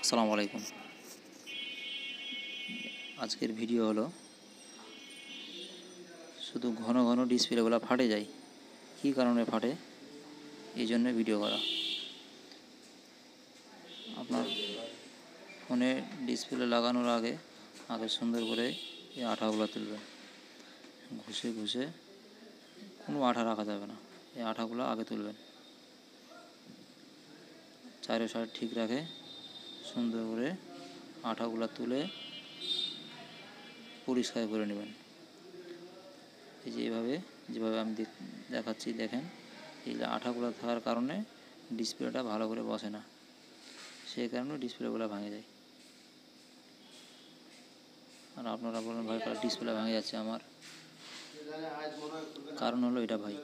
আসসালামু আলাইকুম। আজকের ভিডিও হলো শুধু ঘন ঘন ডিসপ্লেগুলো ফাটে যায়, কী কারণে ফাটে এই জন্য ভিডিও করা। আপনার ফোনে ডিসপ্লে লাগানোর আগে সুন্দর করে এই আঠাগুলো তুলবেন, ঘষে ঘষে, কোনো আঠা রাখা যাবে না, এই আঠাগুলো আগে তুলবেন। চারো সাইড ঠিক রাখে সুন্দর করে আঠাগুলো তুলে পরিষ্কার করে নেবেন। এই যে যেভাবে আমি দেখাচ্ছি, দেখেন এই আঠাগুলো থাকার কারণে ডিসপ্লেটা ভালো করে বসে না, সেই কারণে ডিসপ্লেগুলো ভেঙে যায়। আর আপনারা বলেন ভাই ডিসপ্লে ভেঙে যাচ্ছে আমার, কারণ হলো এটা ভাই,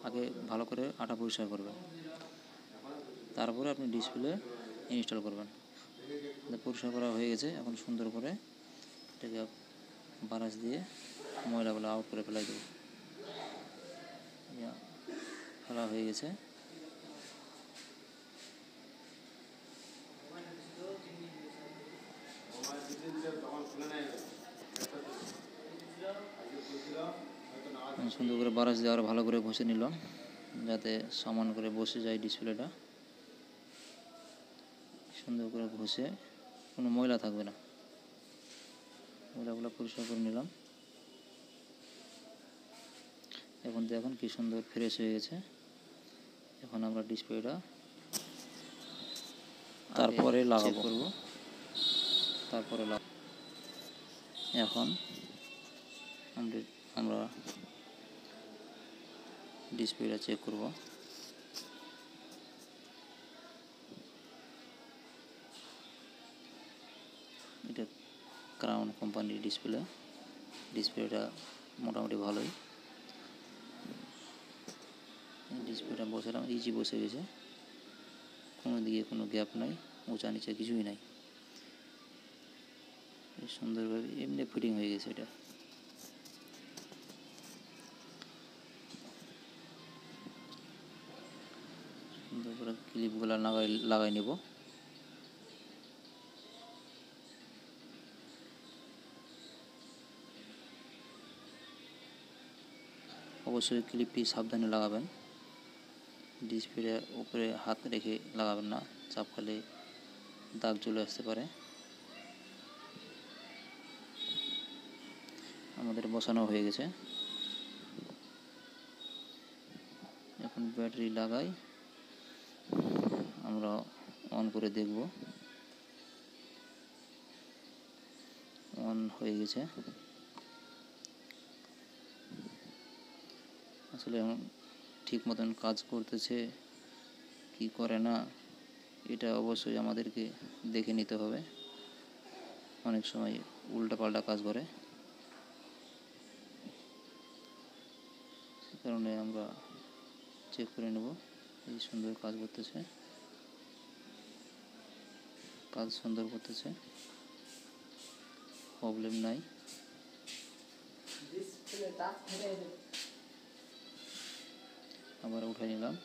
আগে ভালো করে আঠা পরিষ্কার করবেন, তারপরে আপনি ডিসপ্লে ইনস্টল করবেন। পরিষ্কার করা হয়ে গেছে, এখন সুন্দর করে এটাকে ব্রাশ দিয়ে ময়লাগুলো আউট করে ফেলাই দেবো। ফেলা হয়ে গেছে। সুন্দর করে ব্রাশ দিয়ে আরও ভালো করে ঘষে নিলাম, যাতে সমান করে বসে যায় ডিসপ্লেটা। সুন্দর করে ঘষে কোনো ময়লা থাকবে না, ময়লাগুলো পরিষ্কার করে নিলাম। এখন দেখুন কি সুন্দর ফ্রেশ হয়ে গেছে। এখন আমরা ডিসপ্লেটা তারপরে লাগাবো, এখন আমরা ডিসপ্লেটা চেক করব। এটা ক্রাউন কোম্পানির ডিসপ্লেটা মোটামুটি ভালোই। ডিসপ্লেটা বসালাম, ইজি বসে গেছে, কোনো দিকে কোনো গ্যাপ নাই, উঁচা নিচে কিছুই নাই, সুন্দরভাবে এমনি ফিটিং হয়ে গেছে। এটা সুন্দর করে ক্লিপগুলো লাগাই নেব। অবশ্যই ক্লিপটি সাবধানে লাগাবেন, ডিসপ্লের উপরে হাত রেখে লাগাবেন না, চাপ খেলে দাগ চলে আসতে পারে। আমাদের বসানো হয়ে গেছে, এখন ব্যাটারি লাগাই, আমরা অন করে দেখব। অন হয়ে গেছে। আসলে ঠিক মতন কাজ করতেছে কি করে না, এটা অবশ্যই আমাদেরকে দেখে নিতে হবে। অনেক সময় উল্টাপাল্টা কাজ করে, সে কারণে আমরা চেক করে নেব। এই সুন্দর কাজ করতেছে, প্রবলেম নাই। আবার উঠাই নিলাম,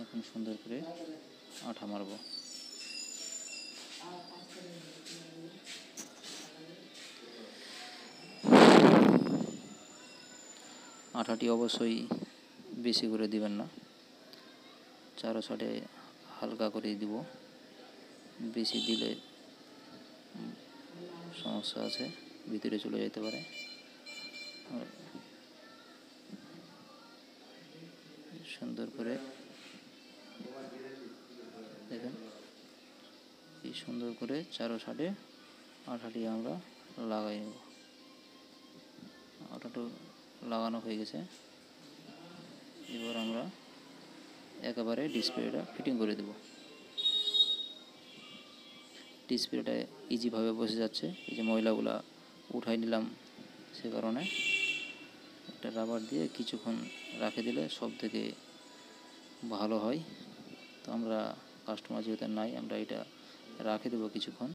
এখন সুন্দর করে আঠা মারব। আঠাটি অবশ্যই বেশি করে দিবেন না, চারো সাইডে হালকা করে দিব, বেশি দিলে সমস্যা আছে, ভিতরে চলে যেতে পারে। সুন্দর করে দেখেন, এই সুন্দর করে চারো সাইডে আঠাটি আমরা লাগাই নেব। আঠাটা লাগানো হয়ে গেছে, এবার আমরা একেবারে ডিসপ্লেটা ফিটিং করে দেব। ডিসপ্লেটা ইজিভাবে বসে যাচ্ছে, এই যে ময়লাগুলা উঠাই নিলাম, সে কারণে একটা রাবার দিয়ে কিছুক্ষণ রাখে দিলে সব থেকে ভালো হয়। তো আমরা কাস্টমার যেহেতু নাই, আমরা এটা রাখে দেবো কিছুক্ষণ।